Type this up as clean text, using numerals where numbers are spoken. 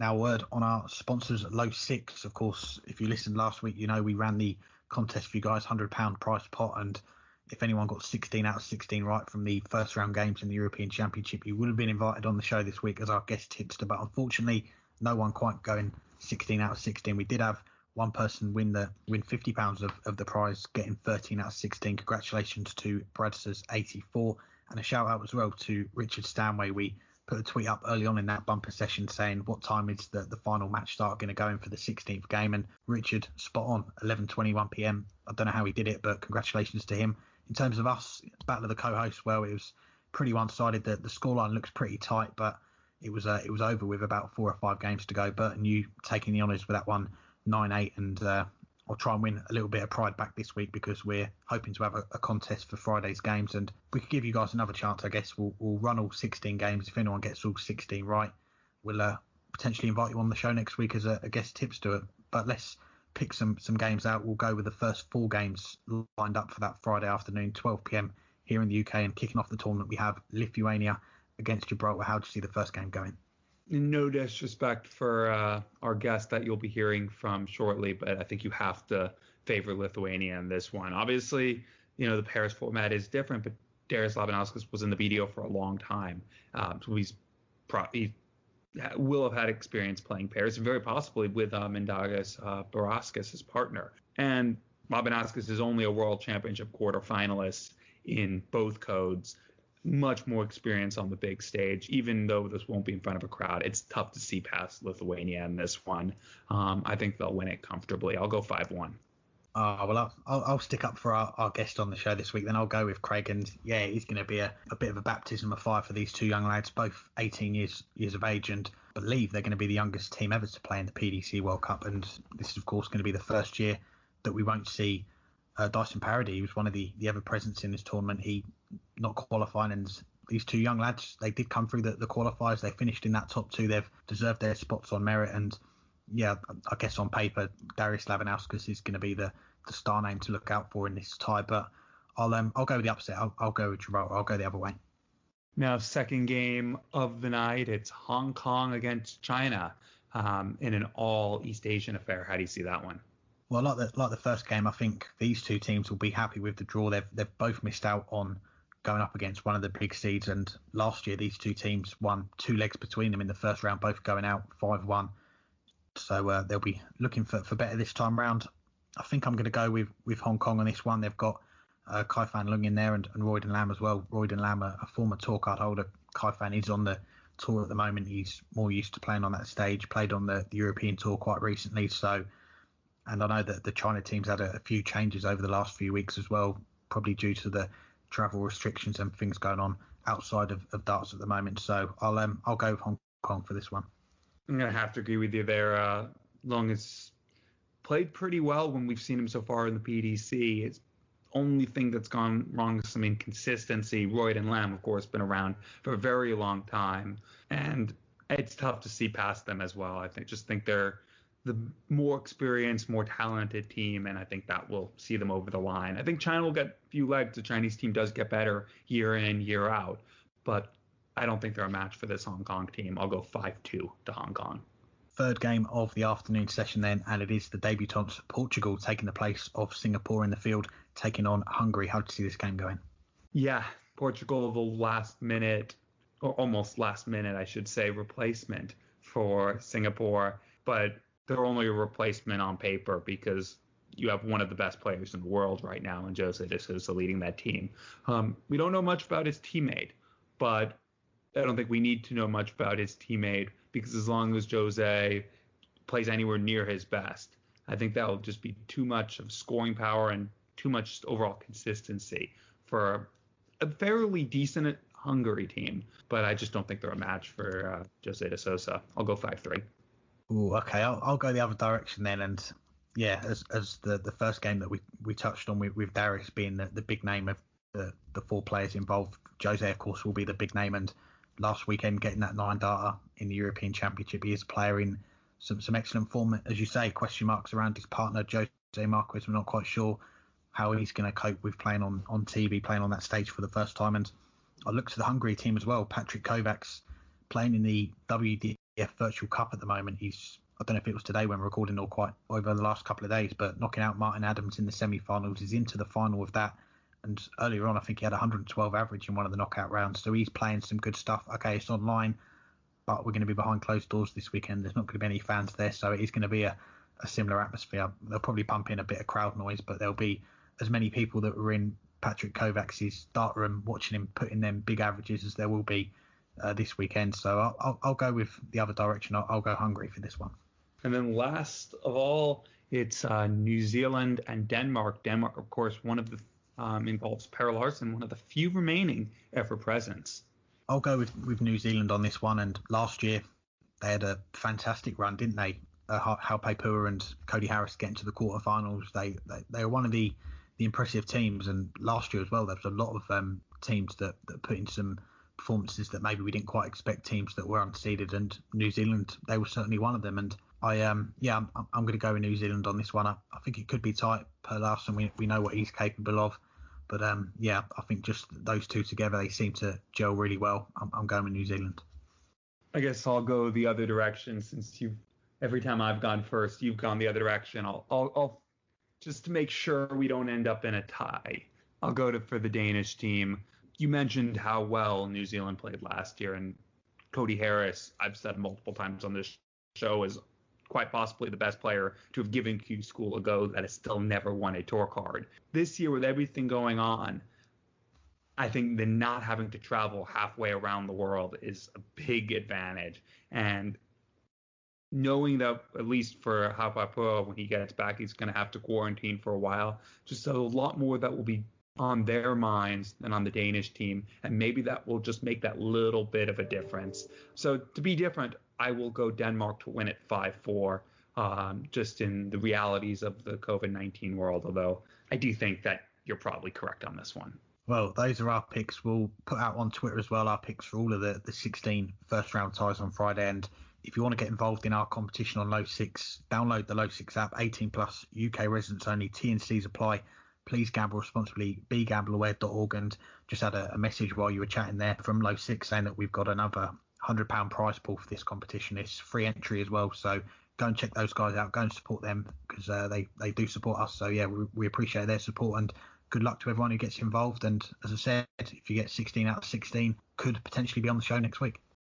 Now, a word on our sponsors, Low6. Of course, if you listened last week, you know we ran the contest for you guys, £100 prize pot. And if anyone got 16 out of 16 right from the first round games in the European Championship, you would have been invited on the show this week as our guest tipster. But unfortunately, no one quite going 16 out of 16. We did have one person win £50 of the prize, getting 13 out of 16. Congratulations to Bradsters84. And a shout out as well to Richard Stanway. We put a tweet up early on in that bumper session saying what time is the final match start going to go in for the 16th game, and Richard, spot on, 11:21 p.m. I don't know how he did it, but congratulations to him. In terms of us, battle of the co-hosts, well, it was pretty one-sided. The scoreline looks pretty tight, but it was over with about 4 or 5 games to go. Burton, you taking the honours with that one, 9-8, and I'll try and win a little bit of pride back this week because we're hoping to have a contest for Friday's games, and we could give you guys another chance. I guess we'll run all 16 games. If anyone gets all 16 right, we'll potentially invite you on the show next week as a guest tipster. But let's pick some games out. We'll go with the first 4 games lined up for that Friday afternoon, 12 p.m. here in the UK, and kicking off the tournament we have Lithuania against Gibraltar. How do you see the first game going? No disrespect for our guest that you'll be hearing from shortly, but I think you have to favor Lithuania in this one. Obviously, the Paris format is different, but Darius Labanauskas was in the BDO for a long time. So he will have had experience playing Paris, and very possibly with Mindaugas Barauskas, his partner. And Labanauskas is only a World Championship quarter finalist in both codes. Much more experience on the big stage. Even though this won't be in front of a crowd, it's tough to see past Lithuania in this one. I think they'll win it comfortably. I'll go 5-1. Well, I'll stick up for our guest on the show this week. Then I'll go with Craig, and yeah, he's going to be a bit of a baptism of fire for these two young lads, both 18 years of age, and I believe they're going to be the youngest team ever to play in the PDC World Cup. And this is, of course, going to be the first year that we won't see Dyson Parody. He was one of the ever presents in this tournament. He not qualifying, and these two young lads, they did come through the qualifiers. They finished in that top 2. They've deserved their spots on merit, and yeah, I guess on paper Darius Labanauskas is going to be the star name to look out for in this tie. But I'll go with the upset. I'll go with Gibraltar. I'll go the other way. Now, second game of the night, it's Hong Kong against China in an all East Asian affair. How do you see that one? Well, like the first game, I think these two teams will be happy with the draw. They've both missed out on going up against one of the big seeds, and last year these two teams won 2 legs between them in the first round, both going out 5-1. So they'll be looking for better this time round. I think I'm going to go with Hong Kong on this one. They've got Kai Fan Lung in there and Royden Lam as well. Royden Lam, a former tour card holder. Kai Fan is on the tour at the moment. He's more used to playing on that stage, played on the European tour quite recently. So, and I know that the China team's had a few changes over the last few weeks as well, probably due to the travel restrictions and things going on outside of darts at the moment. So I'll go with Hong Kong for this one. I'm going to have to agree with you there. Long has played pretty well when we've seen him so far in the PDC. It's only thing that's gone wrong is some inconsistency. Royden Lam, of course, been around for a very long time, and it's tough to see past them as well. I think they're the more experienced, more talented team, and I think that will see them over the line. I think China will get a few legs. The Chinese team does get better year in, year out, but I don't think they're a match for this Hong Kong team. I'll go 5-2 to Hong Kong. Third game of the afternoon session then, and it is the debutants Portugal taking the place of Singapore in the field, taking on Hungary. How do you see this game going? Yeah, Portugal, the last minute, or almost last minute, I should say, replacement for Singapore, but they're only a replacement on paper because you have one of the best players in the world right now, and Jose de Sousa leading that team. We don't know much about his teammate, but I don't think we need to know much about his teammate, because as long as Jose plays anywhere near his best, I think that will just be too much of scoring power and too much overall consistency for a fairly decent Hungary team. But I just don't think they're a match for Jose de Sousa. I'll go 5-3. Ooh, okay, I'll go the other direction then. And yeah, as the first game that we touched on with Darius being the big name of the 4 players involved, Jose, of course, will be the big name. And last weekend, getting that 9-darter in the European Championship, he is a player in some excellent form. As you say, question marks around his partner, Jose Marquez. We're not quite sure how he's going to cope with playing on TV, playing on that stage for the first time. And I look to the Hungary team as well. Patrick Kovacs playing in the WDF virtual cup at the moment. I don't know if it was today when we're recording or quite over the last couple of days, but knocking out Martin Adams in the semi-finals. He's into the final with that. And earlier on, I think he had 112 average in one of the knockout rounds. So he's playing some good stuff. Okay, it's online, but we're going to be behind closed doors this weekend. There's not going to be any fans there. So it is going to be a similar atmosphere. They'll probably pump in a bit of crowd noise, but there'll be as many people that were in Patrick Kovacs' start room watching him put in them big averages as there will be this weekend. So I'll go with the other direction. I'll go Hungary for this one. And then last of all, it's New Zealand and Denmark. Denmark, of course, one of the involves Per Larsen, one of the few remaining ever presents. I'll go with New Zealand on this one. And last year they had a fantastic run, didn't they? Halpe Pua and Cody Harris getting to the quarterfinals. They were one of the impressive teams. And last year as well, there was a lot of teams that put in some performances that maybe we didn't quite expect, teams that were unseeded, and New Zealand, they were certainly one of them. And I'm going to go with New Zealand on this one. I think it could be tight. Per Larsen, we know what he's capable of, but I think just those two together, they seem to gel really well. I'm going with New Zealand. I guess I'll go the other direction, since every time I've gone first, you've gone the other direction. I'll just to make sure we don't end up in a tie, I'll go for the Danish team. You mentioned how well New Zealand played last year, and Cody Harris, I've said multiple times on this show, is quite possibly the best player to have given Q School a go that has still never won a tour card. This year, with everything going on, I think the not having to travel halfway around the world is a big advantage. And knowing that, at least for Halpe Pua, when he gets back, he's going to have to quarantine for a while, just a lot more that will be on their minds than on the Danish team. And maybe that will just make that little bit of a difference. So to be different, I will go Denmark to win it 5-4, just in the realities of the COVID-19 world, although I do think that you're probably correct on this one. Well, those are our picks. We'll put out on Twitter as well our picks for all of the 16 first-round ties on Friday. And if you want to get involved in our competition on Low6, download the Low6 app, 18+, UK residents only, T&Cs apply. Please gamble responsibly, begambleaware.org, and just had a message while you were chatting there from Low6 saying that we've got another £100 prize pool for this competition. It's free entry as well, so go and check those guys out, go and support them, because they do support us. So yeah, we appreciate their support, and good luck to everyone who gets involved. And as I said, if you get 16 out of 16, could potentially be on the show next week.